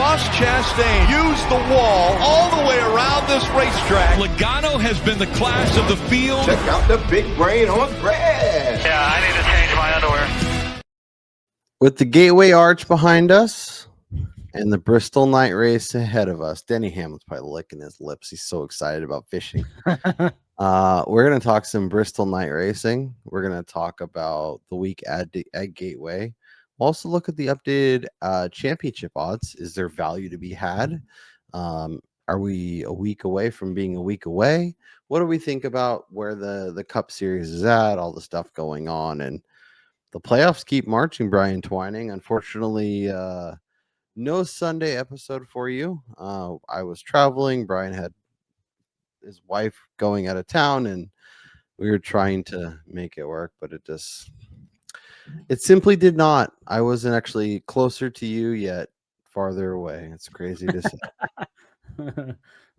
Ross Chastain used the wall all the way around this racetrack. Logano has been the class of the field. Check out the big brain on Brad. Yeah, I need to change my underwear. With the Gateway Arch behind us and the Bristol night race ahead of us, Denny Hamlin's probably licking his lips. He's so excited about fishing. We're going to talk some Bristol night racing. We're going to talk about the week at Gateway. We'll also look at the updated championship odds. Is there value to be had? Are we a week away from being a week away? What do we think about where the Cup Series is at, all the stuff going on? And the playoffs keep marching, Brian Twining. Unfortunately, no Sunday episode for you. I was traveling. Brian had his wife going out of town, and we were trying to make it work, but it simply did not. I wasn't actually closer to you yet farther away. It's crazy to say.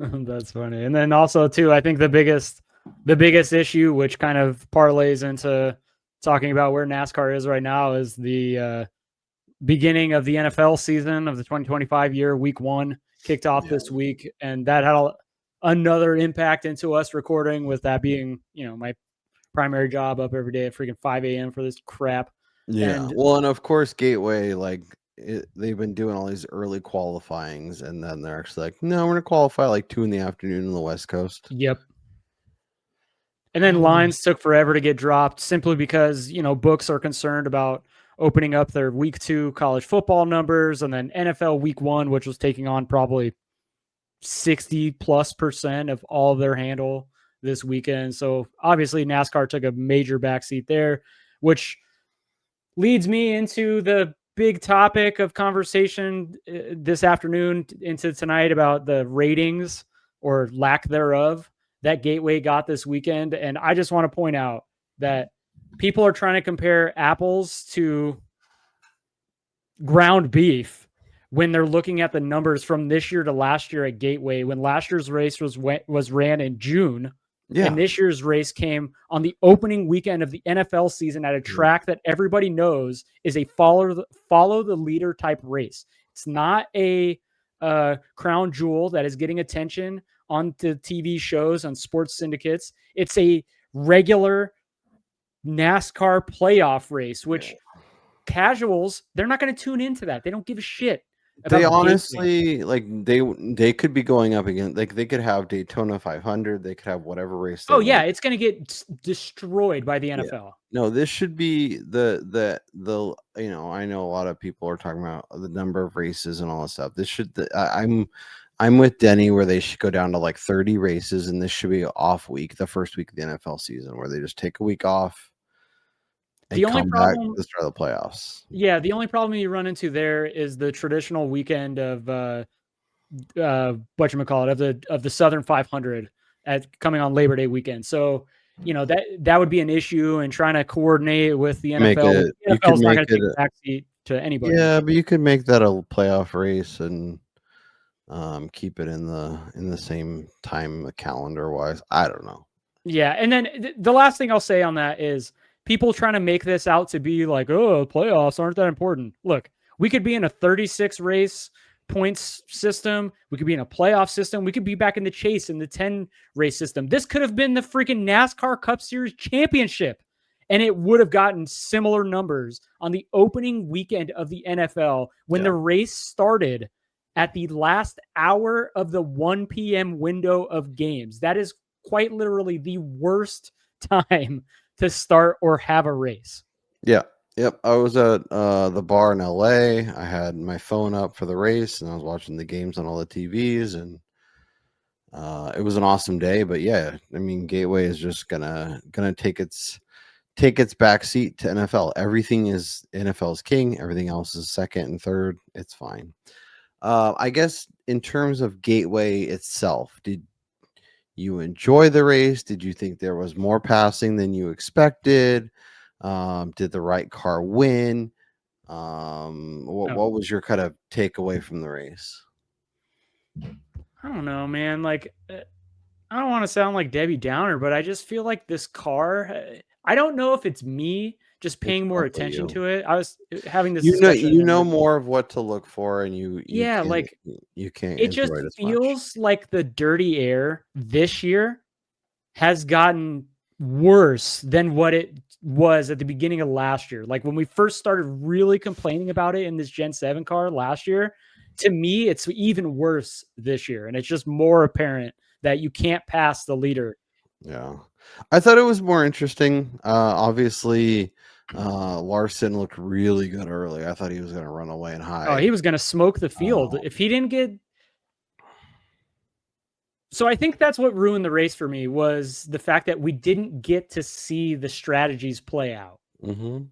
That's funny. And then also too, I think the biggest issue, which kind of parlays into talking about where NASCAR is right now, is the beginning of the NFL season of the 2025 year. Week 1 kicked off this week, and that had another impact into us recording, with that being, my primary job up every day at freaking 5 a.m. for this crap. Yeah. And of course, Gateway, they've been doing all these early qualifyings, and then they're actually like, no, we're going to qualify like 2 in the afternoon on the West Coast. Yep. And then lines took forever to get dropped simply because, books are concerned about opening up their week 2 college football numbers, and then NFL week 1, which was taking on probably 60+% of all of their handle this weekend. So obviously NASCAR took a major backseat there, which leads me into the big topic of conversation this afternoon into tonight about the ratings, or lack thereof, that Gateway got this weekend. And I just want to point out that people are trying to compare apples to ground beef when they're looking at the numbers from this year to last year at Gateway, when last year's race was ran in June. Yeah. And this year's race came on the opening weekend of the NFL season at a track that everybody knows is a follow the leader type race. It's not a crown jewel that is getting attention on the TV shows, on sports syndicates. It's a regular NASCAR playoff race, which casuals, they're not going to tune into that. They don't give a shit. They honestly, they could be going up again. Like, they could have Daytona 500. They could have whatever race. It's going to get destroyed by the NFL. Yeah. No, this should be the I know a lot of people are talking about the number of races and all that stuff. This should, I'm with Denny, where they should go down to like 30 races, and this should be an off week, the first week of the NFL season, where they just take a week off. The only problem at the start of the playoffs. Yeah, the only problem you run into there is the traditional weekend of whatchamacallit, of the Southern 500 coming on Labor Day weekend. So, that would be an issue, and trying to coordinate with the NFL. The NFL's not going to take a backseat to anybody. Yeah, but you could make that a playoff race and keep it in the same time calendar wise. I don't know. Yeah, and then the last thing I'll say on that is, people trying to make this out to be like, oh, playoffs aren't that important. Look, we could be in a 36 race points system. We could be in a playoff system. We could be back in the chase in the 10 race system. This could have been the freaking NASCAR Cup Series championship, and it would have gotten similar numbers on the opening weekend of the NFL when the race started at the last hour of the 1 p.m. window of games. That is quite literally the worst time to start or have a race. Yeah. Yep. I was at the bar in LA. I had my phone up for the race, and I was watching the games on all the TVs, and it was an awesome day. But yeah, I mean, Gateway is just gonna take its backseat to NFL. Everything is NFL's king. Everything else is second and third. It's fine. I guess in terms of Gateway itself, did you enjoy the race? Did you think there was more passing than you expected? Did the right car win? What was your kind of takeaway from the race? I don't know, man. Like, I don't want to sound like Debbie Downer, but I just feel like this car, I don't know if it's me just paying more Probably attention you. to it. I was having this You know, discussion. you know more of what to look for, and you Yeah, can't like you can't it just enjoy it as much. feels like the dirty air this year has gotten worse than what it was at the beginning of last year. Like when we first started really complaining about it in this Gen 7 car last year, to me, it's even worse this year. And it's just more apparent that you can't pass the leader. Yeah. I thought it was more interesting. Obviously, Larson looked really good early. I thought he was going to run away and Oh, hide. he was going to smoke the field if he didn't get. So I think that's what ruined the race for me was the fact that we didn't get to see the strategies play out. Mm-hmm.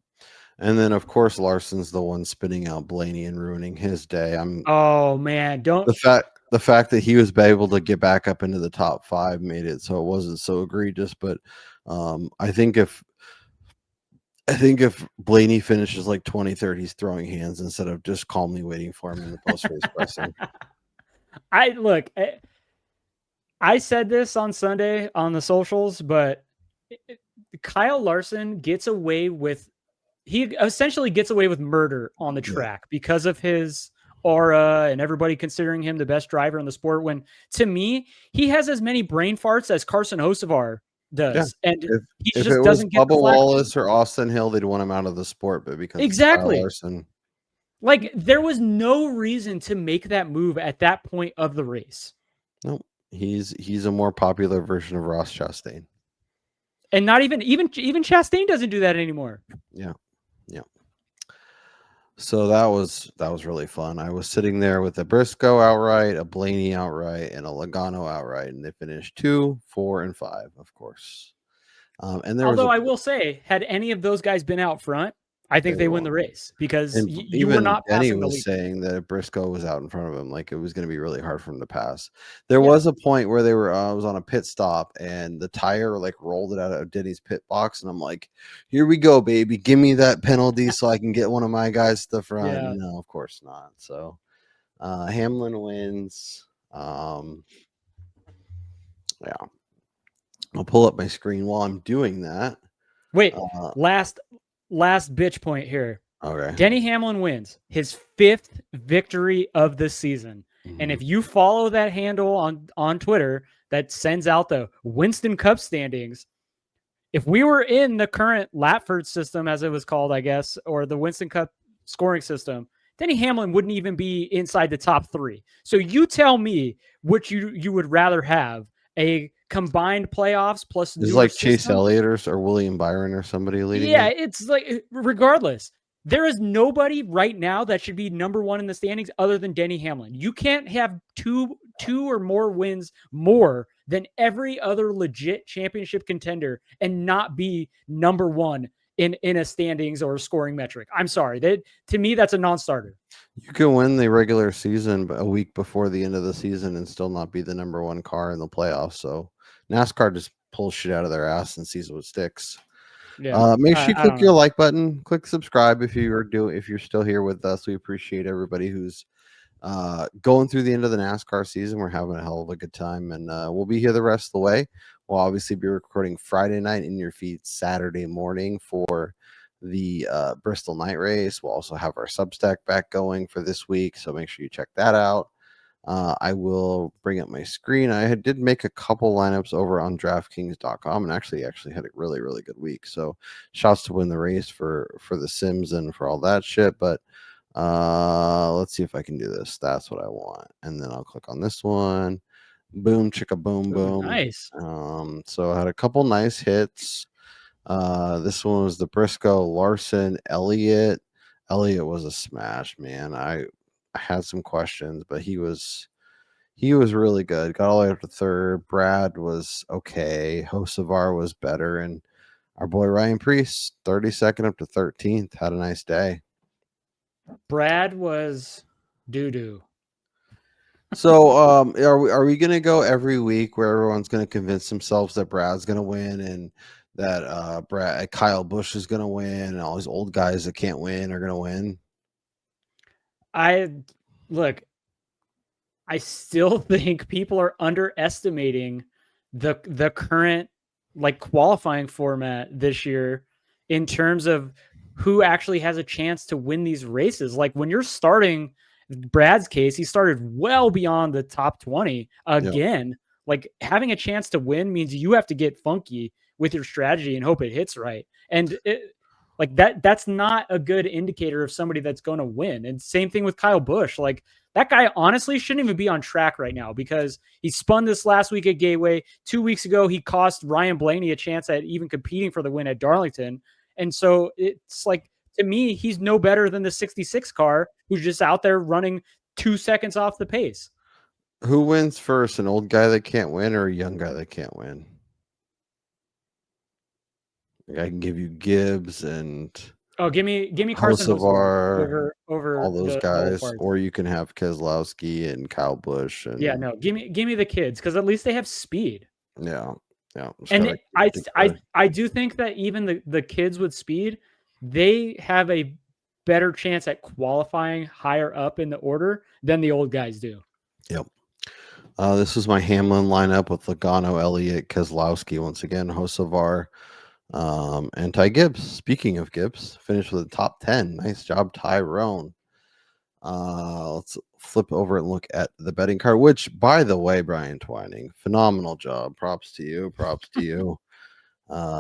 And then, of course, Larson's the one spinning out Blaney and ruining his day. Oh man, don't. The fact that he was able to get back up into the top 5 made it so it wasn't so egregious. But I think if Blaney finishes like 23rd, he's throwing hands instead of just calmly waiting for him in the post race pressing. I said this on Sunday on the socials, but Kyle Larson he essentially gets away with murder on the track because of his aura and everybody considering him the best driver in the sport. When to me, he has as many brain farts as Carson Hocevar does. Yeah. And he if just it doesn't was get Bubba Wallace or Austin Hill, they'd want him out of the sport, but because exactly Kyle Larson. Like there was no reason to make that move at that point of the race. Nope. He's a more popular version of Ross Chastain. And not even Chastain doesn't do that anymore. Yeah. So that was really fun. I was sitting there with a Briscoe outright, a Blaney outright, and a Logano outright, and they finished 2, 4, and 5, of course. And there I will say, had any of those guys been out front, I think they win the race because you were not Denny passing the lead. was saying that if Briscoe was out in front of him, like it was going to be really hard for him to pass. There was a point where they were I was on a pit stop and the tire like rolled it out of Denny's pit box, and I'm like, "Here we go, baby! Give me that penalty so I can get one of my guys to the front." Yeah. No, of course not. So Hamlin wins. Yeah, I'll pull up my screen while I'm doing that. Wait, last bitch point here. Okay. Denny Hamlin wins his 5th victory of the season. Mm-hmm. And if you follow that handle on Twitter that sends out the Winston Cup standings, if we were in the current Latford system, as it was called, I guess, or the Winston Cup scoring system, Denny Hamlin wouldn't even be inside the top 3. So you tell me which you would rather have, a combined playoffs plus it's like Chase Elliott or William Byron or somebody leading. Yeah, it's like regardless. There is nobody right now that should be number 1 in the standings other than Denny Hamlin. You can't have two or more wins more than every other legit championship contender and not be number 1 in a standings or a scoring metric. I'm sorry. To me, that's a non-starter. You can win the regular season a week before the end of the season and still not be the number 1 car in the playoffs. So NASCAR just pulls shit out of their ass and sees what sticks. Yeah, make sure you click your like button, click subscribe if you're still here with us. We appreciate everybody who's going through the end of the NASCAR season. We're having a hell of a good time, and we'll be here the rest of the way. We'll obviously be recording Friday night in your feed Saturday morning for the Bristol night race. We'll also have our Substack back going for this week, so make sure you check that out. I will bring up my screen. I did make a couple lineups over on DraftKings.com and actually had a really, really good week. So shouts to win the race for the Sims and for all that shit. But let's see if I can do this. That's what I want. And then I'll click on this one. Boom, chicka, boom, boom. Nice. So I had a couple nice hits. This one was the Briscoe, Larson, Elliott. Elliott was a smash, man. I had some questions, but he was really good. Got all the way up to 3rd. Brad was okay. Hocevar was better, and our boy Ryan Preece, 32nd up to 13th, had a nice day. Brad was doo-doo. So are we gonna go every week where everyone's gonna convince themselves that Brad's gonna win and that Kyle Busch is gonna win and all these old guys that can't win are gonna win? I still think people are underestimating the current like qualifying format this year in terms of who actually has a chance to win these races. Like when you're starting Brad's case, he started well beyond the top 20 again. Yep. Like having a chance to win means you have to get funky with your strategy and hope it hits right. And like that's not a good indicator of somebody that's going to win. And same thing with Kyle Busch. Like that guy honestly shouldn't even be on track right now because he spun this last week at Gateway. 2 weeks ago, he cost Ryan Blaney a chance at even competing for the win at Darlington. And so it's like, to me, he's no better than the 66 car who's just out there running 2 seconds off the pace. Who wins first, an old guy that can't win or a young guy that can't win? I can give you Gibbs and give me Carson Hocevar, over all those guys, or you can have Keselowski and Kyle Busch. And yeah, no, give me the kids because at least they have speed. Yeah. And I do think that even the kids with speed, they have a better chance at qualifying higher up in the order than the old guys do. Yep. This is my Hamlin lineup with Logano, Elliott, Keselowski once again, Hocevar, and Ty Gibbs. Speaking of Gibbs, finished with a top 10. Nice job, Tyrone. Let's flip over and look at the betting card, which, by the way, Brian Twining, phenomenal job. Props to you.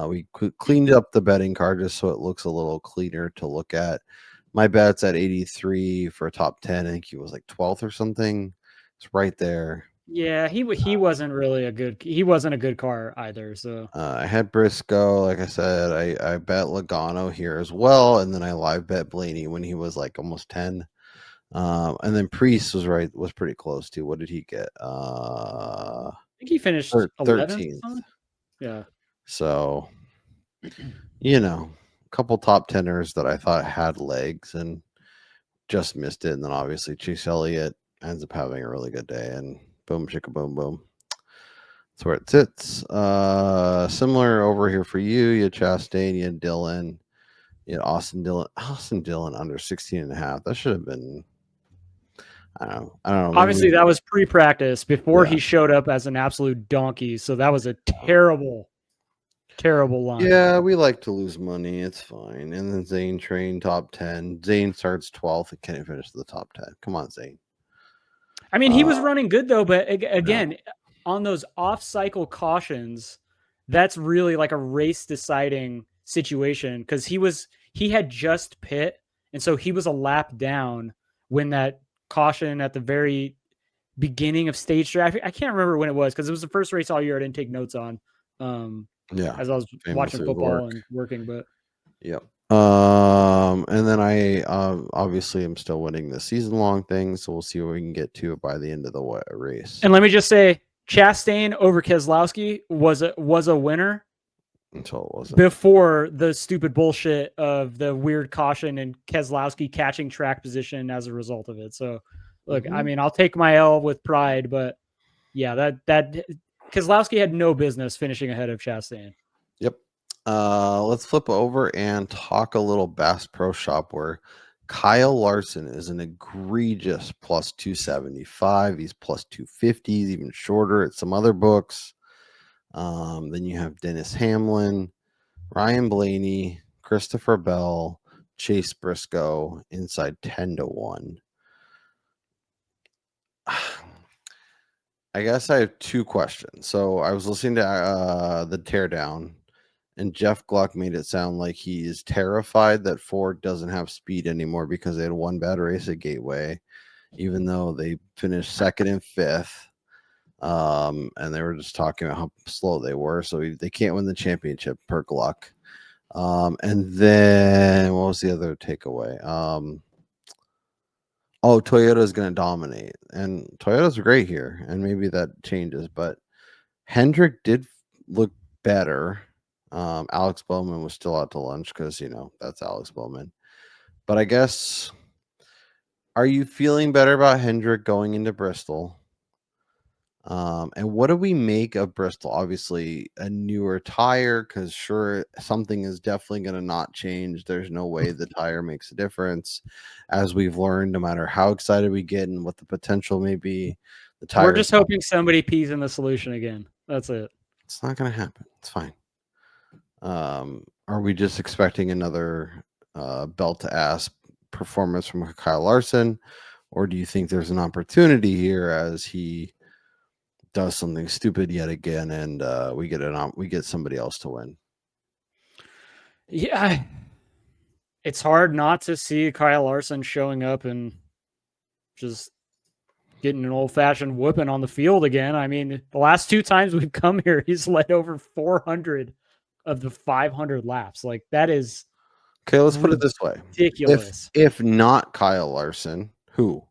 We cleaned up the betting card just so it looks a little cleaner to look at. My bet's at 83 for a top 10. I think he was like 12th or something. It's right there. Yeah, he wasn't really a good car either. So I had Briscoe, like I said. I bet Logano here as well, and then I live bet Blaney when he was like almost 10. And then Priest was pretty close to. What did he get? I think he finished 13th. Yeah. So, a couple top teners that I thought had legs and just missed it. And then obviously Chase Elliott ends up having a really good day, and boom, chicka, boom, boom. That's where it sits. Similar over here for you. You had Chastain, you had Dillon, you had Austin Dillon under 16.5. That should have been. I don't know. Obviously, that was pre-practice before he showed up as an absolute donkey. So that was a terrible line. Yeah, we like to lose money. It's fine. And then Zane trained top 10. Zane starts 12th and can't finish the top 10. Come on, Zane. I mean, he was running good though, but again, on those off-cycle cautions, that's really like a race-deciding situation because he had just pit, and so he was a lap down when that caution at the very beginning of stage traffic. I can't remember when it was because it was the first race all year I didn't take notes on. As I was watching football and working, but yep. And then I obviously am still winning the season-long thing, so we'll see where we can get to by the end of the race. And let me just say, Chastain over Keselowski was a winner until it wasn't. Before the stupid bullshit of the weird caution and Keselowski catching track position as a result of it. So, look, I mean, I'll take my L with pride, but yeah, that Keselowski had no business finishing ahead of Chastain. Yep. Let's flip over and talk a little Bass Pro Shop where Kyle Larson is an egregious plus 275. He's plus 250. He's even shorter at some other books. Then you have Dennis Hamlin, Ryan Blaney, Christopher Bell, Chase Briscoe inside 10-1. I guess I have two questions. So I was listening to the Teardown, and Jeff Gluck made it sound like he is terrified that Ford doesn't have speed anymore because they had one bad race at Gateway, even though they finished second and fifth. And they were just talking about how slow they were, so they can't win the championship per Gluck. And then what was the other takeaway? Toyota is going to dominate, and Toyota's great here, and maybe that changes. But Hendrick did look better. Alex Bowman was still out to lunch because that's Alex Bowman. But I guess, are you feeling better about Hendrick going into Bristol? And what do we make of Bristol? Obviously, a newer tire, because sure, something is definitely going to not change. There's no way the tire makes a difference. As we've learned, no matter how excited we get and what the potential may be, the tire. We're just hoping somebody pees in the solution again. That's it. It's not going to happen. It's fine. Are we just expecting another belt to ass performance from Kyle Larson, or do you think there's an opportunity here as he does something stupid yet again, and we get somebody else to win? Yeah, it's hard not to see Kyle Larson showing up and just getting an old-fashioned whooping on the field again. I mean, the last 2 times we've come here, he's led over 400 of the 500 laps. Like, that is Okay, let's put it this way. ridiculous. If not Kyle Larson, who?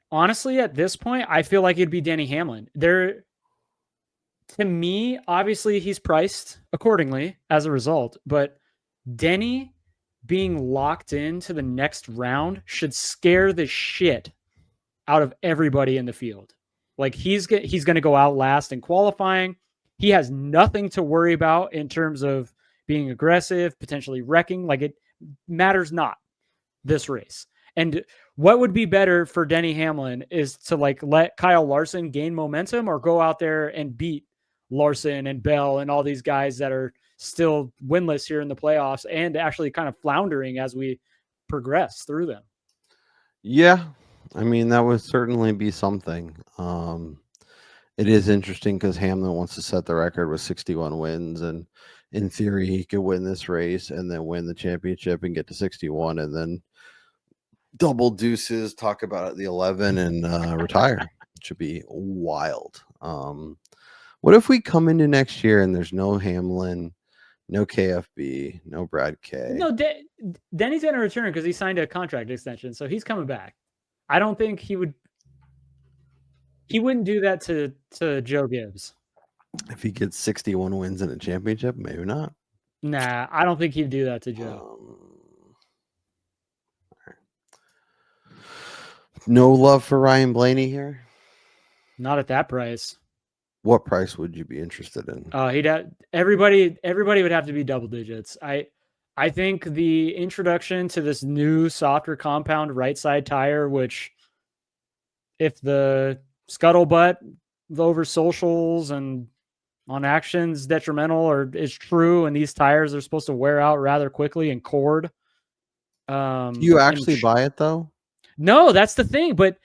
Honestly, at this point, I feel like it'd be Denny Hamlin. To me, obviously, he's priced accordingly as a result, but Denny being locked into the next round should scare the shit out of everybody in the field. Like, he's going to go out last in qualifying. He has nothing to worry about in terms of being aggressive, potentially wrecking. Like, it matters not this race. And what would be better for Denny Hamlin is to let Kyle Larson gain momentum or go out there and beat Larson and Bell and all these guys that are still winless here in the playoffs and actually kind of floundering as we progress through them. Yeah, I mean, that would certainly be something. It is interesting because Hamlin wants to set the record with 61 wins, and in theory, he could win this race and then win the championship and get to 61 and then double deuces, talk about it the 11 and retire. It should be wild. What if we come into next year and there's no Hamlin, no KFB, no Brad K? No, Denny's going to return because he signed a contract extension, so he's coming back. I don't think he would. He wouldn't do that to Joe Gibbs. If he gets 61 wins in a championship, maybe not. Nah, I don't think he'd do that to Joe. No love for Ryan Blaney here? Not at that price. What price would you be interested in? Everybody would have to be double digits. I think the introduction to this new softer compound right side tire, which if the scuttlebutt over socials and on actions detrimental or is true, and these tires are supposed to wear out rather quickly and cord. Do you actually buy it though? No, that's the thing. But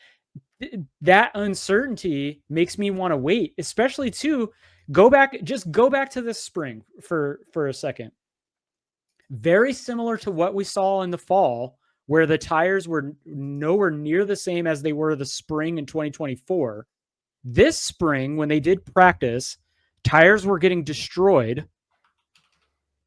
that uncertainty makes me want to wait, especially to go back to this spring for a second. Very similar to what we saw in the fall, where the tires were nowhere near the same as they were the spring in 2024. This spring, when they did practice, tires were getting destroyed.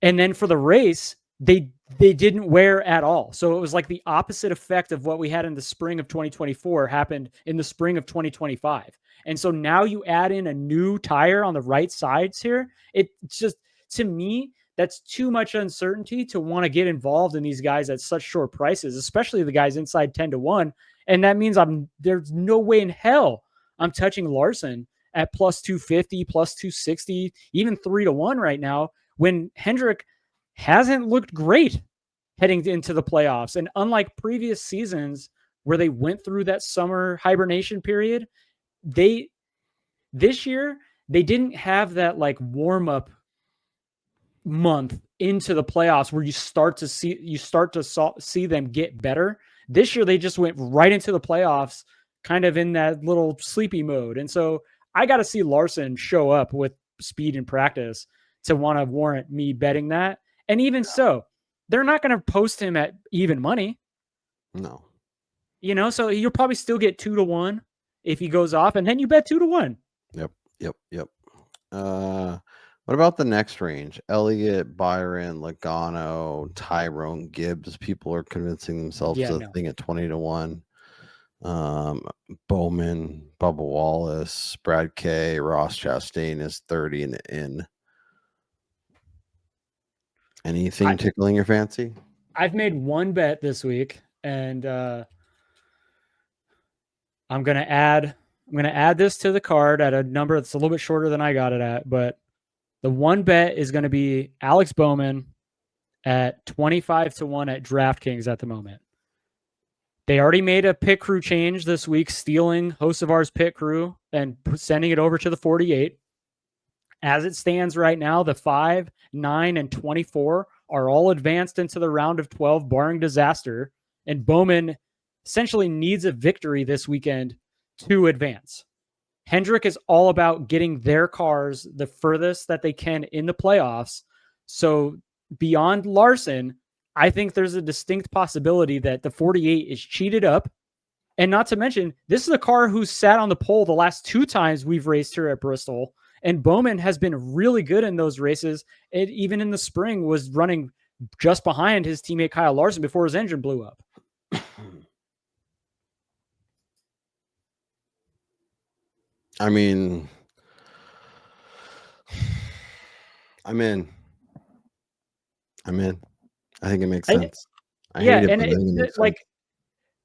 And then for the race, they didn't wear at all. So it was like the opposite effect of what we had in the spring of 2024 happened in the spring of 2025. And so now you add in a new tire on the right sides here. It's just, to me, that's too much uncertainty to want to get involved in these guys at such short prices, especially the guys inside 10-1. And that means there's no way in hell I'm touching Larson at plus 250, plus 260, even 3-1 right now, when Hendrick hasn't looked great heading into the playoffs. And unlike previous seasons where they went through that summer hibernation period, this year, they didn't have that warm-up month into the playoffs where you start to see them get better. This year, they just went right into the playoffs kind of in that little sleepy mode. And so I got to see Larson show up with speed in practice to want to warrant me betting that. And even so, they're not going to post him at even money. No. So you'll probably still get 2-1 if he goes off, and then you bet 2-1. Yep. What about the next range? Elliott, Byron, Logano, Tyrone, Gibbs. People are convincing themselves to the thing at 20-1. Bowman, Bubba Wallace, Brad K, Ross Chastain is 30 and in. Anything tickling your fancy? I've made one bet this week, and I'm gonna add this to the card at a number that's a little bit shorter than I got it at, but the one bet is going to be Alex Bowman at 25-1 at DraftKings at the moment. They already made a pit crew change this week, stealing Host of Ours pit crew and sending it over to the 48. As it stands right now, the 5, 9, and 24 are all advanced into the round of 12, barring disaster. And Bowman essentially needs a victory this weekend to advance. Hendrick is all about getting their cars the furthest that they can in the playoffs. So beyond Larson, I think there's a distinct possibility that the 48 is cheated up. And not to mention, this is a car who's sat on the pole the last 2 times we've raced here at Bristol. And Bowman has been really good in those races. It, even in the spring, was running just behind his teammate Kyle Larson before his engine blew up. I mean, I'm in. I think it makes sense. I hate it, but I think it makes sense.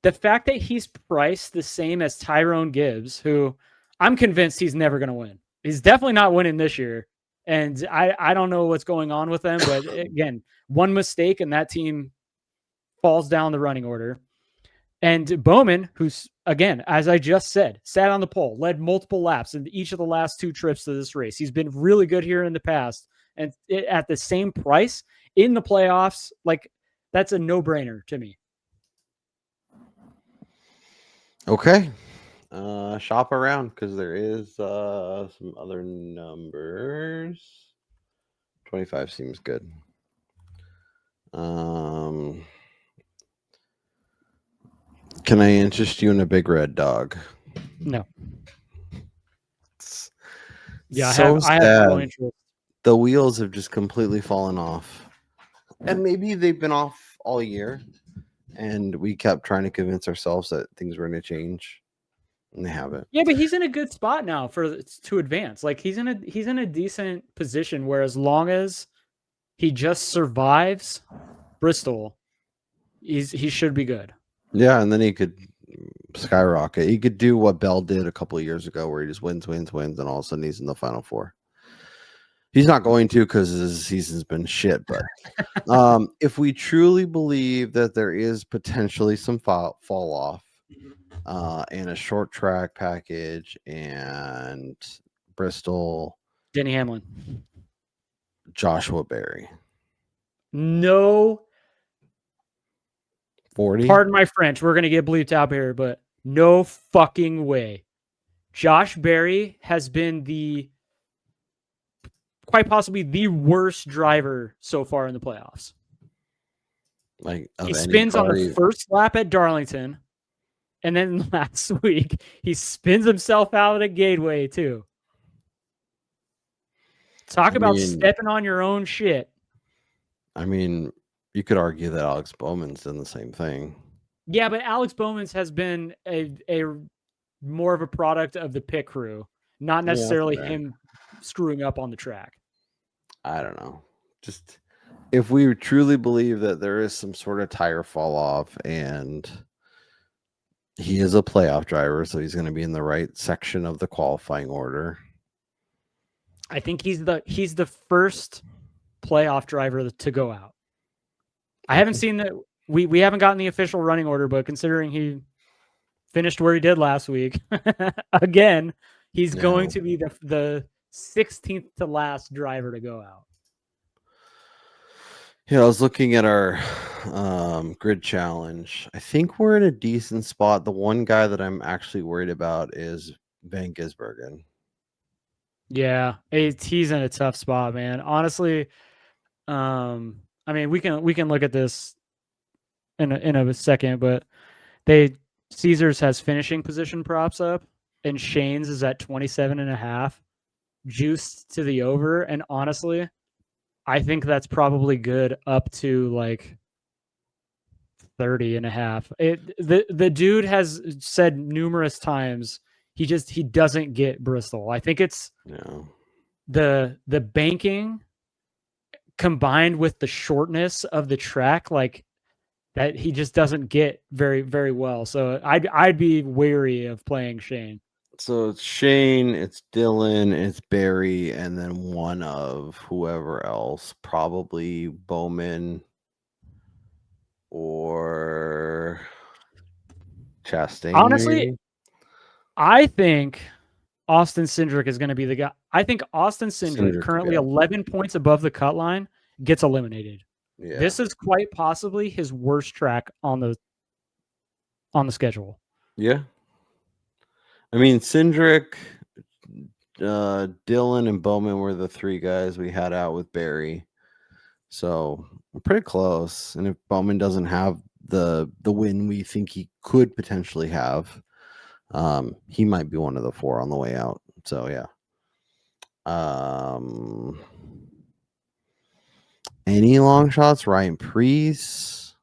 The fact that he's priced the same as Tyrone Gibbs, who I'm convinced he's never going to win. He's definitely not winning this year. And I don't know what's going on with them, but again, one mistake and that team falls down the running order. And Bowman, who's, again, as I just said, sat on the pole, led multiple laps in each of the last 2 trips to this race. He's been really good here in the past. And at the same price in the playoffs, like, that's a no-brainer to me. Okay. Shop around because there is some other numbers. 25 seems good. Can I interest you in a big red dog? No. Yeah, I have no interest. The wheels have just completely fallen off. And maybe they've been off all year. And we kept trying to convince ourselves that things were going to change. And they haven't. Yeah, but he's in a good spot now to advance. Like he's in a decent position where as long as he just survives Bristol, he should be good. Yeah, and then he could skyrocket. He could do what Bell did a couple of years ago, where he just wins, and all of a sudden he's in the Final Four. He's not going to because his season's been shit. But if we truly believe that there is potentially some fall off and a short track package and Bristol, Denny Hamlin, Joshua Berry, no. 40. Pardon my French. We're going to get bleeped out here, but no fucking way. Josh Berry has been quite possibly the worst driver so far in the playoffs. Like he spins on the first lap at Darlington, and then last week he spins himself out at Gateway too. Talk about stepping on your own shit. I mean, you could argue that Alex Bowman's done the same thing. Yeah, but Alex Bowman's has been a more of a product of the pit crew, not necessarily him screwing up on the track. I don't know. Just if we truly believe that there is some sort of tire fall off and he is a playoff driver, so he's going to be in the right section of the qualifying order. I think he's the first playoff driver to go out. I haven't seen that. We haven't gotten the official running order, but considering he finished where he did last week, again, he's going to be the 16th to last driver to go out. Yeah, I was looking at our grid challenge. I think we're in a decent spot. The one guy that I'm actually worried about is Van Gisbergen. Yeah, he's in a tough spot, man. Honestly, I mean, we can look at this in a second, but Caesars has finishing position props up, and Shane's is at 27.5, juiced to the over. And honestly, I think that's probably good up to like 30.5. The dude has said numerous times he doesn't get Bristol. I think it's the banking combined with the shortness of the track, like that he just doesn't get very, very well. So I'd be wary of playing Shane. So it's Shane, it's Dylan, it's Barry, and then one of whoever else, probably Bowman or Chastain. Honestly, maybe? I think Austin Cindric is going to be the guy. I think Austin Cindric, Cindric's currently good. 11 points above the cut line, gets eliminated. Yeah. This is quite possibly his worst track on the schedule. Yeah. I mean, Cindric, Dylan, and Bowman were the three guys we had out with Barry. So we're pretty close. And if Bowman doesn't have the win we think he could potentially have, he might be one of the four on the way out. So yeah. Any long shots? Ryan Preece.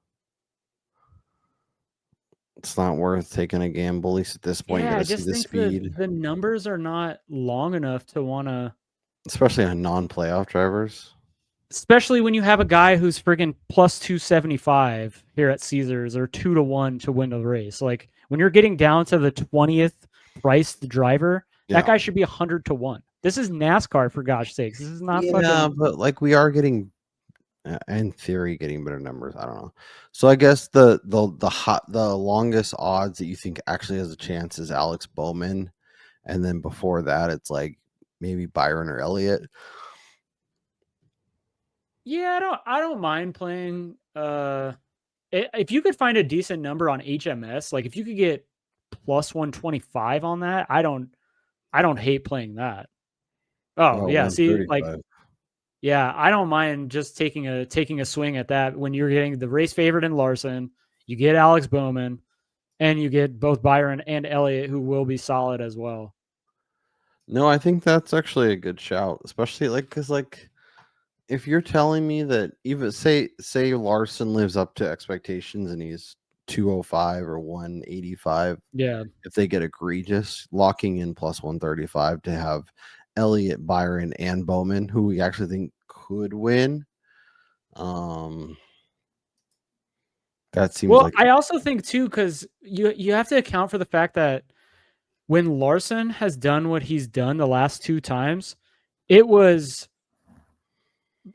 It's not worth taking a gamble. At least at this point, you Yeah, I got to see just the think speed, the numbers are not long enough to want to, especially on non-playoff drivers. especially when you have a guy who's friggin' plus 275 here at Caesars or 2-1 to win the race. Like when you're getting down to the 20th priced driver, Yeah. that guy should be 100-1. This is NASCAR, for gosh sakes. This is not fucking. But like we are getting, in theory, getting better numbers. I don't know. So I guess the longest odds that you think actually has a chance is Alex Bowman, and then before that, it's like maybe Byron or Elliott. Yeah, I don't mind playing. If you could find a decent number on HMS, like if you could get plus 125 on that, I don't hate playing that. Oh yeah, see, like, 135. yeah, I don't mind just taking a swing at that when you're getting the race favorite in Larson, you get Alex Bowman, and you get both Byron and Elliott, who will be solid as well. No, I think that's actually a good shout, especially because if you're telling me that even say Larson lives up to expectations and he's 205 or 185, Yeah. if they get egregious, locking in plus 135 to have Elliott, Byron, and Bowman, who we actually think could win. That seems Well, like I also think too, because you have to account for the fact that when Larson has done what he's done the last two times, it was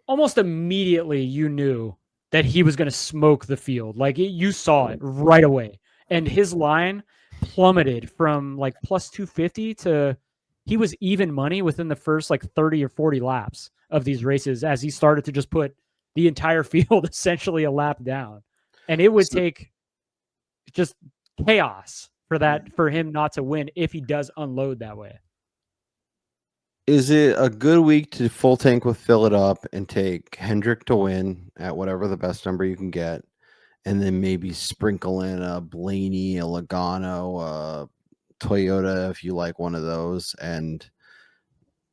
almost immediately you knew that he was going to smoke the field. Like you saw it right away. And his line plummeted from like plus 250 to he was even money within the first like 30 or 40 laps of these races as he started to just put the entire field essentially a lap down. And it would take just chaos for him not to win if he does unload that way. Is it a good week to full tank with fill it up and take Hendrick to win at whatever the best number you can get, and then maybe sprinkle in a Blaney, a Logano, a Toyota if you like one of those, and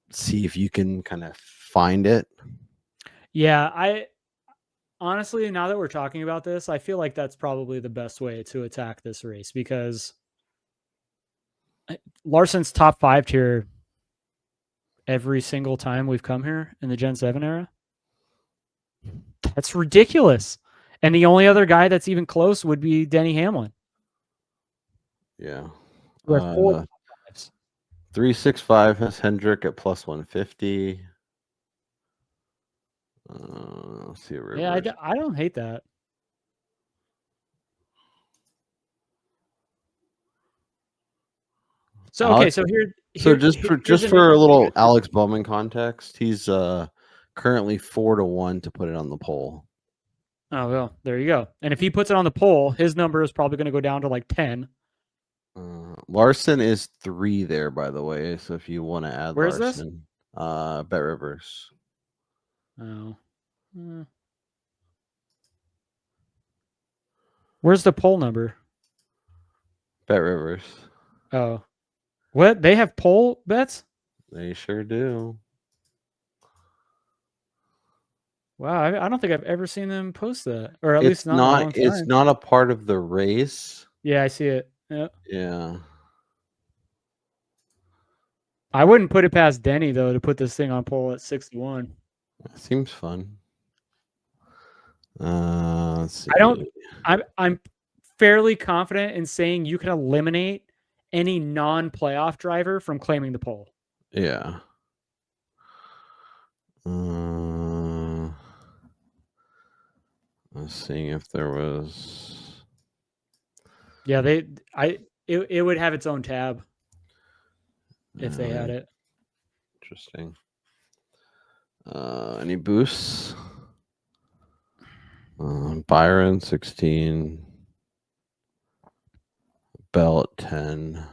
see if you can kind of find it? Yeah, I honestly, now that we're talking about this, I feel like that's probably the best way to attack this race because Larson's top 5 tier every single time we've come here in the Gen 7 era. That's ridiculous. And the only other guy that's even close would be Denny Hamlin. Yeah. 365 has Hendrick at plus 150. Let's see. Yeah, I don't hate that. So okay, so just for a little Alex Bowman context, he's currently 4-1 to put it on the poll. Oh well, there you go. And if he puts it on the poll, his number is probably going to go down to like 10. Larson is 3 there, by the way. So if you want to add Where's Larson, Bet Rivers. Oh. Where's the poll number? Bet Rivers. Oh. What? They have poll bets? They sure do. Wow, I don't think I've ever seen them post that, or at It's least not. It's not a part of the race. Yeah, I see it. Yep. Yeah. I wouldn't put it past Denny though to put this thing on poll at 6-1. Seems fun. Let's see. I'm fairly confident in saying you can eliminate any non-playoff driver from claiming the poll. Yeah. Let's see if there was. Yeah, it would have its own tab. if they had it. Interesting. Any boosts? Byron 16. Bell at 10.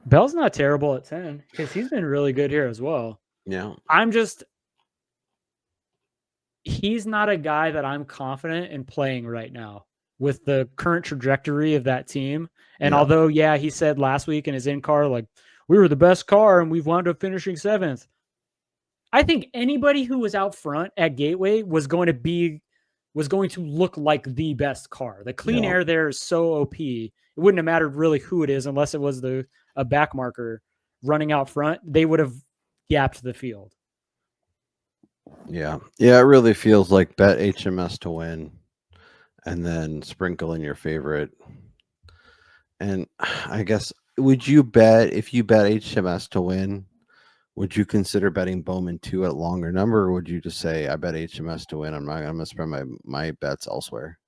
Bell's not terrible at 10 because he's been really good here as well. Yeah. He's not a guy that I'm confident in playing right now with the current trajectory of that team. And although, he said last week in his in-car, like, we were the best car and we've wound up finishing 7th. I think anybody who was out front at Gateway was going to look like the best car. The clean air there is so OP. It wouldn't have mattered really who it is unless it was a back marker running out front. They would have gapped the field. Yeah. Yeah, it really feels like bet HMS to win and then sprinkle in your favorite. And I guess, would you bet, if you bet HMS to win, would you consider betting Bowman 2 at longer number, or would you just say, I bet HMS to win, I'm going to spread my bets elsewhere?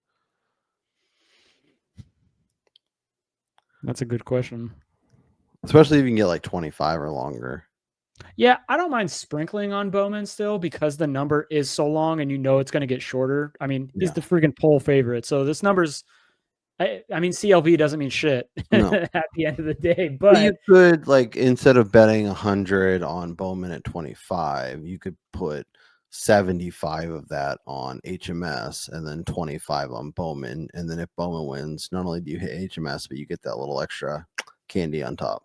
That's a good question. Especially if you can get like 25 or longer. Yeah, I don't mind sprinkling on Bowman still because the number is so long and it's going to get shorter. I mean, he's the freaking poll favorite. So this number's, I mean, CLV doesn't mean shit at the end of the day. But you could, like, instead of betting 100 on Bowman at 25, you could put 75 of that on HMS and then 25 on Bowman. And then if Bowman wins, not only do you hit HMS, but you get that little extra candy on top.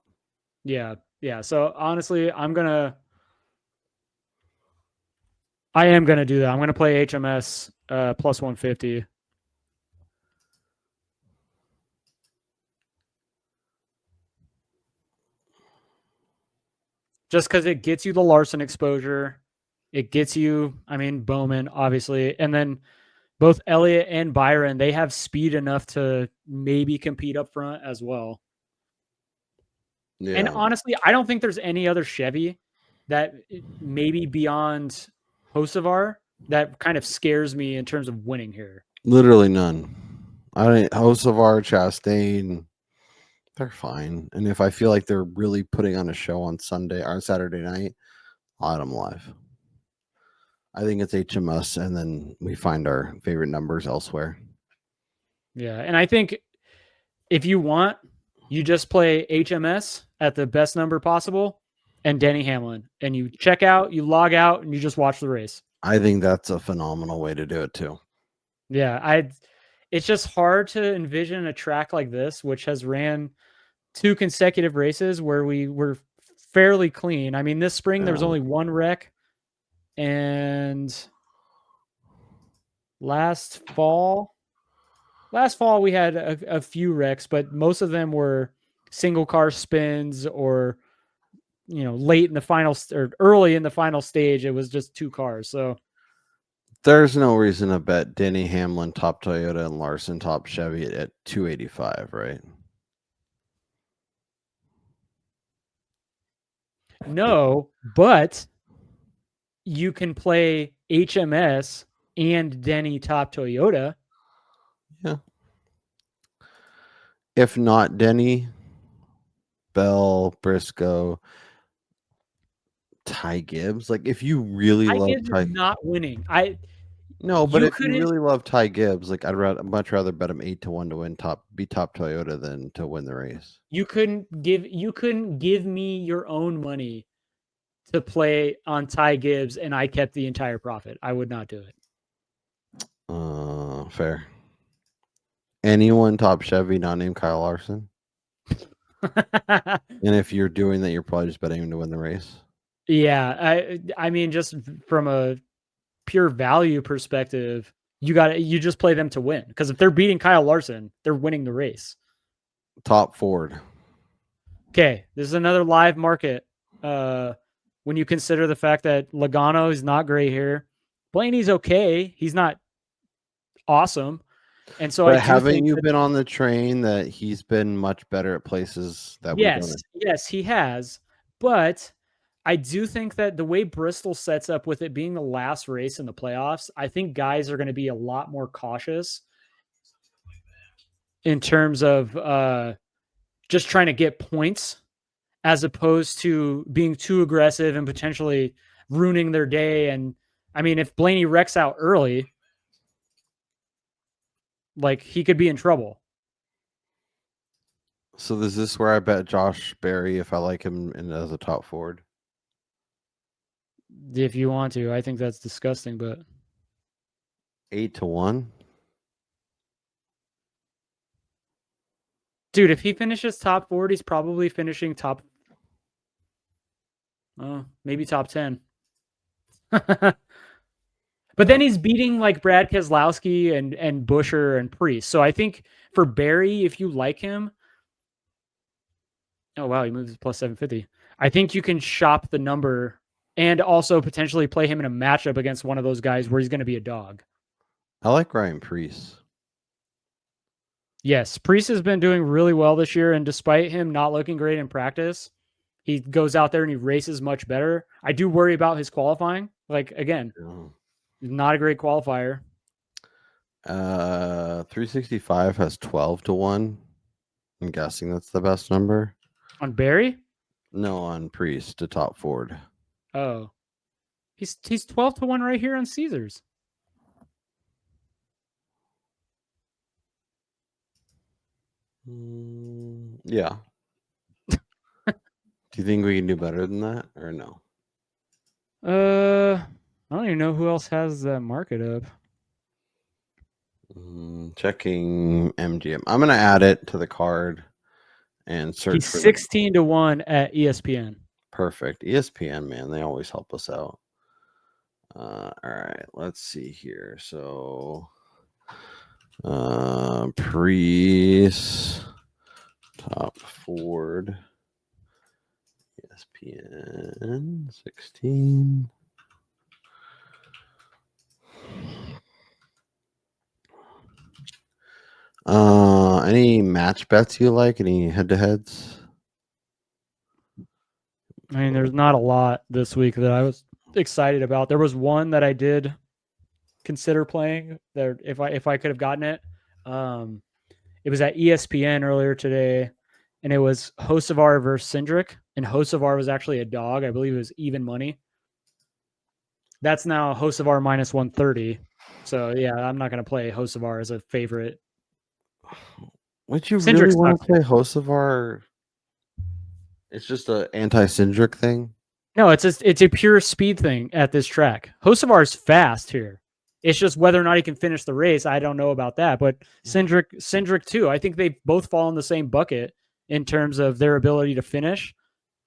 Yeah. Yeah. So honestly, I am going to do that. I'm going to play HMS plus 150. Just because it gets you the Larson exposure. It gets you, Bowman, obviously. And then both Elliott and Byron, they have speed enough to maybe compete up front as well. Yeah. And honestly, I don't think there's any other Chevy that maybe beyond Hocevar that kind of scares me in terms of winning here. Literally none. Hocevar, Chastain, they're fine. And if I feel like they're really putting on a show on Sunday or Saturday night, I'll add them live. I think it's HMS, and then we find our favorite numbers elsewhere. Yeah, and I think if you want, you just play HMS at the best number possible and Denny Hamlin, and you check out, you log out, and you just watch the race. I think that's a phenomenal way to do it too. Yeah, it's just hard to envision a track like this, which has ran 2 consecutive races where we were fairly clean. I mean, this spring there was only 1 wreck, and last fall we had a few wrecks, but most of them were single car spins or late in the final or early in the final stage. It was just 2 cars. So there's no reason to bet Denny Hamlin top Toyota and Larson top Chevy at 285, right? No, but you can play HMS and Denny top Toyota. Yeah. If not Denny, Bell, Briscoe, Ty Gibbs. Like, if you really love Ty, not winning. No, but if you really love Ty Gibbs, like, I'd much rather bet him 8-1 to win top Toyota than to win the race. You couldn't give me your own money to play on Ty Gibbs, and I kept the entire profit. I would not do it. Fair. Anyone top Chevy not named Kyle Larson? And if you're doing that, you're probably just betting him to win the race. Yeah, I mean, just from a pure value perspective, you just play them to win, because if they're beating Kyle Larson, they're winning the race. Top Ford. Okay, this is another live market. When you consider the fact that Logano is not great here, Blaney's okay. He's not awesome. And so, haven't you been on the train that he's been much better at places that we don't? Yes, he has. But I do think that the way Bristol sets up with it being the last race in the playoffs, I think guys are going to be a lot more cautious. in terms of just trying to get points as opposed to being too aggressive and potentially ruining their day. And I mean, if Blaney wrecks out early, like he could be in trouble. So is this where I bet Josh Berry if I like him as a top forward? If you want to, I think that's disgusting, but 8-1. dude, if he finishes top 40, he's probably finishing top, maybe top 10. But then he's beating like Brad Keselowski and Busher and Priest. So I think for Barry, if you like him, oh wow, he moves plus 750. I think you can shop the number and also potentially play him in a matchup against one of those guys where he's going to be a dog. I like Ryan Priest. Yes, Priest has been doing really well this year, and despite him not looking great in practice, he goes out there and he races much better. I do worry about his qualifying. Like again, not a great qualifier. 365 has 12-1. I'm guessing that's the best number. On Barry? No, on Priest to top forward. Oh. He's 12-1 right here on Caesars. Yeah. Do you think we can do better than that or no? I don't even know who else has that market up. Checking MGM. I'm gonna add it to the card and search. He's for 16-1 at ESPN. Perfect. ESPN, man, they always help us out. All right, let's see here. So, Priest top forward. ESPN 16. Any match bets you like? Any head-to-heads? I mean, there's not a lot this week that I was excited about. There was one that I did consider playing there if I could have gotten it. It was at ESPN earlier today, and it was Hocevar versus Cindric, and Hocevar was actually a dog. I believe it was even money. That's now Hocevar minus 130. So yeah, I'm not going to play Hocevar as a favorite. Would you Cindric's really want not to play Hocevar? It's just an anti-Cindric thing. No, it's a pure speed thing at this track. Hocevar's fast here. It's just whether or not he can finish the race. I don't know about that, but Cindric too. I think they both fall in the same bucket in terms of their ability to finish.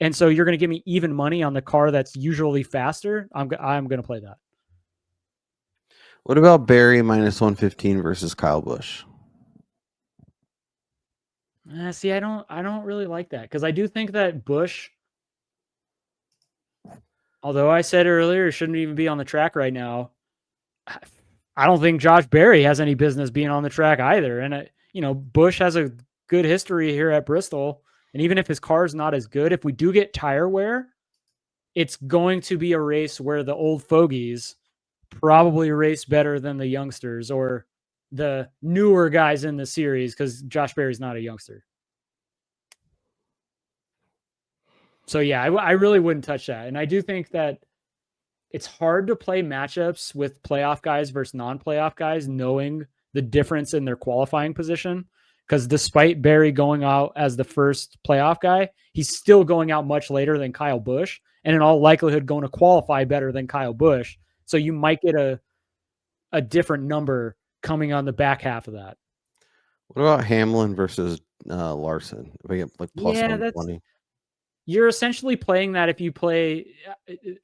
And so you're going to give me even money on the car that's usually faster. I'm going to play that. What about Barry minus 115 versus Kyle Busch? See, I don't really like that because I do think that Busch, although I said earlier, shouldn't even be on the track right now. I don't think Josh Berry has any business being on the track either. And, Busch has a good history here at Bristol. And even if his car is not as good, if we do get tire wear, it's going to be a race where the old fogies probably race better than the youngsters or the newer guys in the series because Josh Berry's not a youngster. So, yeah, I really wouldn't touch that. And I do think that it's hard to play matchups with playoff guys versus non-playoff guys, knowing the difference in their qualifying position. Because despite Barry going out as the first playoff guy, he's still going out much later than Kyle Busch, and in all likelihood going to qualify better than Kyle Busch. So you might get a different number coming on the back half of that. What about Hamlin versus Larson? If we get like plus 120. You're essentially playing that if you play.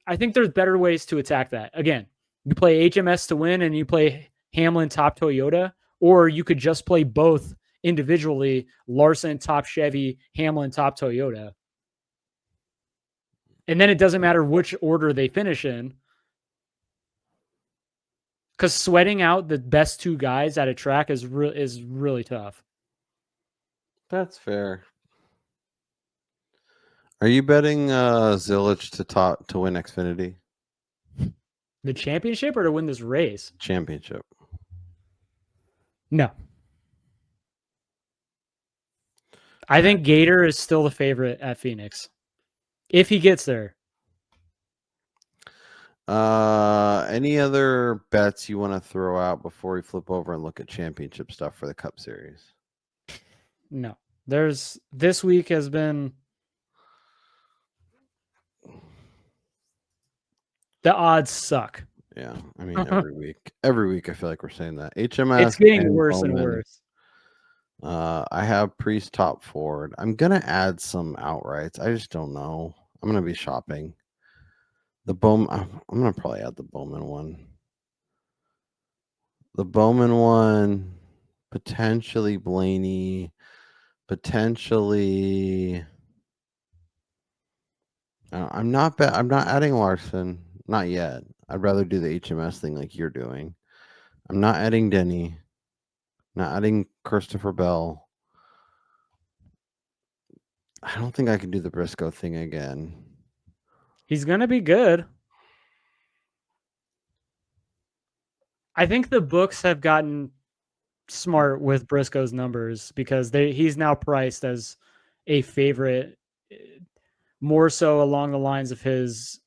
I think there's better ways to attack that. Again, you play HMS to win and you play Hamlin top Toyota, or you could just play both individually, Larson top Chevy, Hamlin top Toyota. And then it doesn't matter which order they finish in. Because sweating out the best two guys at a track is really tough. That's fair. Are you betting Zilich to win Xfinity? The championship or to win this race? Championship. No. I think Gator is still the favorite at Phoenix if he gets there. Any other bets you want to throw out before we flip over and look at championship stuff for the Cup Series? No. This week has been the odds suck. Yeah, I mean every week I feel like we're saying that. HMS It's getting and worse and Bowman, worse. I have Priest top forward. I'm gonna add some outrights. I just don't know. I'm gonna be shopping. The Bowman. I'm gonna probably add the Bowman one. The Bowman one, potentially Blaney, potentially. I'm not adding Larson. Not yet. I'd rather do the HMS thing like you're doing. I'm not adding Denny. Not adding Christopher Bell. I don't think I can do the Briscoe thing again. He's going to be good. I think the books have gotten smart with Briscoe's numbers because he's now priced as a favorite, more so along the lines of his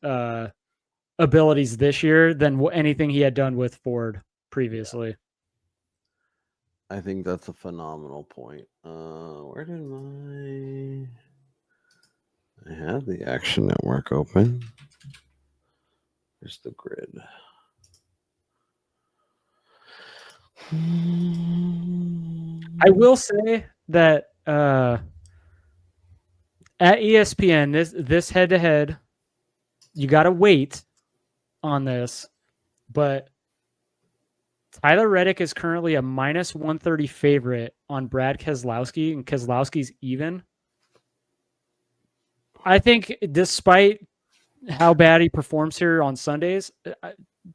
abilities this year than anything he had done with Ford previously. I think that's a phenomenal point. Where did I have the Action Network open. Here's the grid. I will say that at ESPN, this head-to-head, you got to wait on this, but Tyler Reddick is currently a minus 130 favorite on Brad Keselowski, and Keselowski's even. I think despite how bad he performs here on Sundays,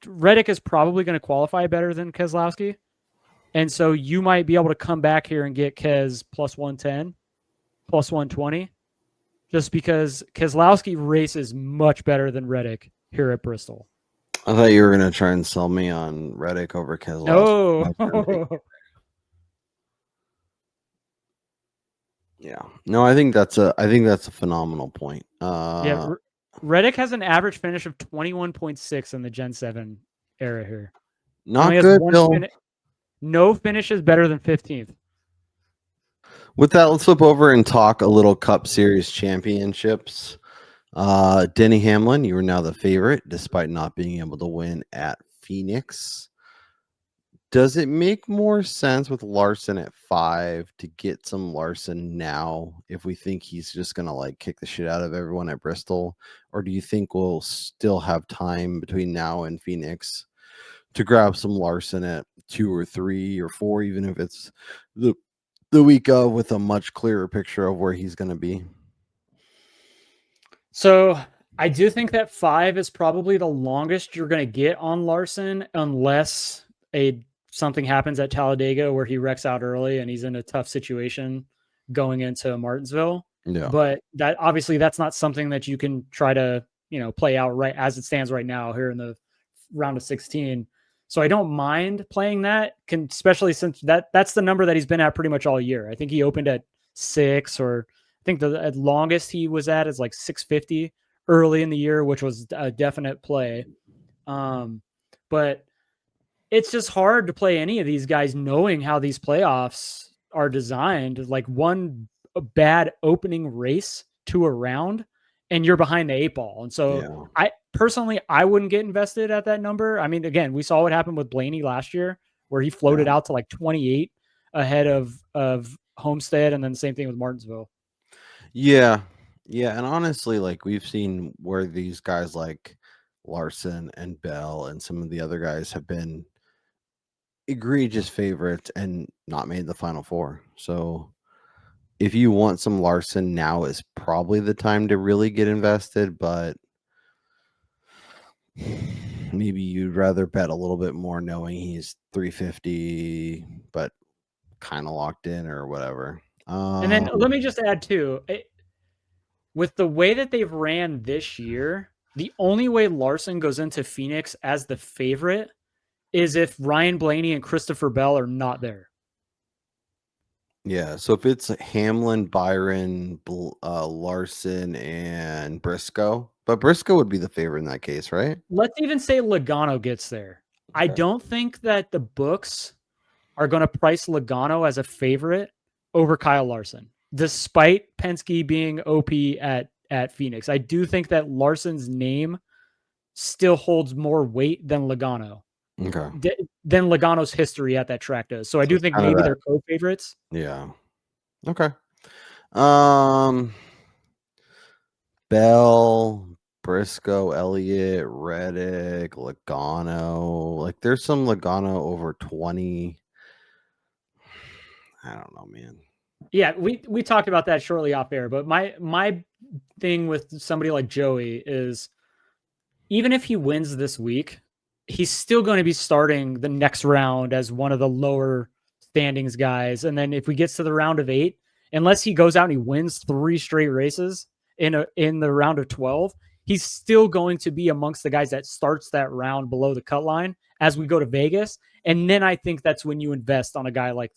Reddick is probably going to qualify better than Keselowski. And so you might be able to come back here and get Kes plus 110, plus 120, just because Keselowski races much better than Reddick here at Bristol. I thought you were going to try and sell me on Reddick over Keselowski. No. Yeah. No, I think that's a phenomenal point. Yeah, Reddick has an average finish of 21.6 in the Gen 7 era here. Not good, Bill. No finish is better than 15th. With that, let's flip over and talk a little Cup Series championships. Denny Hamlin, you are now the favorite despite not being able to win at Phoenix. Does it make more sense with Larson at 5 to get some Larson now if we think he's just going to like kick the shit out of everyone at Bristol? Or do you think we'll still have time between now and Phoenix to grab some Larson at 2 or 3 or 4, even if it's the week of, with a much clearer picture of where he's going to be? So I do think that 5 is probably the longest you're going to get on Larson unless something happens at Talladega where he wrecks out early and he's in a tough situation going into Martinsville. Yeah. But that obviously that's not something that you can try to, play out right as it stands right now here in the round of 16. So I don't mind playing that, especially since that's the number that he's been at pretty much all year. I think he opened at 6, or I think the longest he was at is like 650 early in the year, which was a definite play. But it's just hard to play any of these guys knowing how these playoffs are designed. Like one bad opening race to a round and you're behind the 8 ball. And so I personally wouldn't get invested at that number. I mean, again, we saw what happened with Blaney last year where he floated out to like 28 ahead of Homestead. And then the same thing with Martinsville. Yeah. Yeah. And honestly, like we've seen where these guys like Larson and Bell and some of the other guys have been egregious favorites and not made the Final Four. So if you want some Larson, now is probably the time to really get invested, but maybe you'd rather bet a little bit more knowing he's 350 but kind of locked in or whatever. And then let me just add too, with the way that they've ran this year, the only way Larson goes into Phoenix as the favorite is if Ryan Blaney and Christopher Bell are not there. Yeah. So if it's Hamlin, Byron, Larson, and Briscoe, but Briscoe would be the favorite in that case, right? Let's even say Logano gets there. I Okay. don't think that the books are going to price Logano as a favorite over Kyle Larson, despite Penske being OP at Phoenix. I do think that Larson's name still holds more weight than Logano, Okay. than Logano's history at that track does. So I So do it's think kind of maybe that. they're co-favorites. Yeah. Okay. Um, Bell, Briscoe, Elliott, Reddick, Logano. Like, there's some Logano over 20. I don't know, man. Yeah, we talked about that shortly off air, but my thing with somebody like Joey is even if he wins this week, he's still going to be starting the next round as one of the lower standings guys. And then if we get to the round of 8, unless he goes out and he wins 3 straight races in the round of 12, he's still going to be amongst the guys that starts that round below the cut line as we go to Vegas. And then I think that's when you invest on a guy like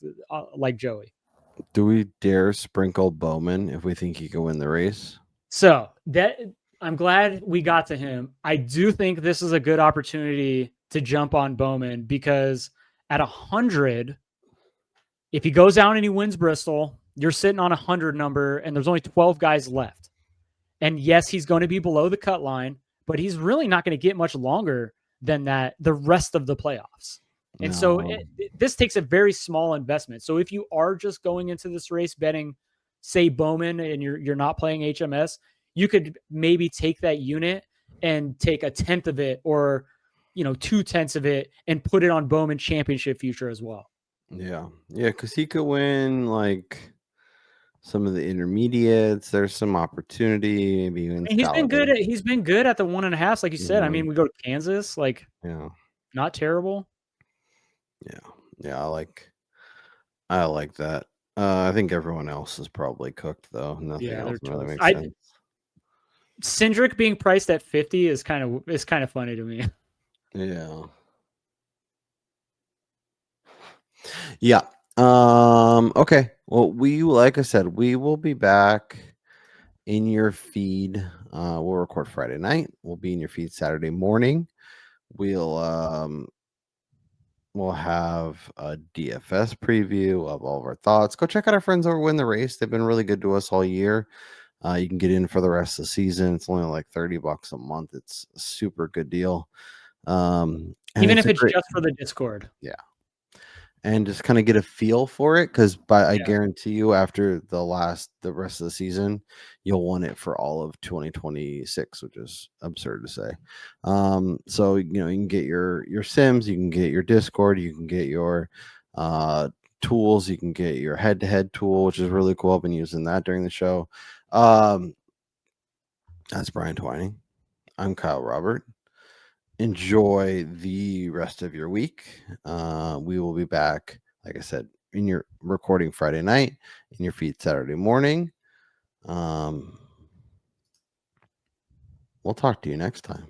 Joey. Do we dare sprinkle Bowman if we think he could win the race? So that I'm glad we got to him. I do think this is a good opportunity to jump on Bowman because at 100, if he goes out and he wins Bristol, you're sitting on 100 number and there's only 12 guys left. And yes, he's going to be below the cut line, but he's really not going to get much longer than that the rest of the playoffs. And so this takes a very small investment. So if you are just going into this race betting, say Bowman, and you're not playing HMS, you could maybe take that unit and take 1/10 of it, or 2/10 of it, and put it on Bowman championship future as well. Yeah, because he could win like some of the intermediates. There's some opportunity. Maybe even And he's been good at the 1.5, like you said. I mean, we go to Kansas, like yeah, not terrible. yeah. I like that. I think everyone else is probably cooked though. Nothing else really makes sense. Cindric being priced at 50 is kind of funny to me. Yeah. Yeah. Okay. Well, like I said, we will be back in your feed. We'll record Friday night. We'll be in your feed Saturday morning. We'll have a DFS preview of all of our thoughts. Go check out our friends over Win the Race. They've been really good to us all year. You can get in for the rest of the season. It's only like $30 a month. It's a super good deal. Even if it's just for the Discord. Yeah. And just kind of get a feel for it, because I guarantee you after the rest of the season, you'll want it for all of 2026, which is absurd to say. So you can get your sims, you can get your Discord, you can get your tools, you can get your head-to-head tool, which is really cool. I've been using that during the show. That's Brian Twining. I'm Kyle Robert. Enjoy the rest of your week. We will be back, like I said, in your recording Friday night, in your feed Saturday morning. We'll talk to you next time.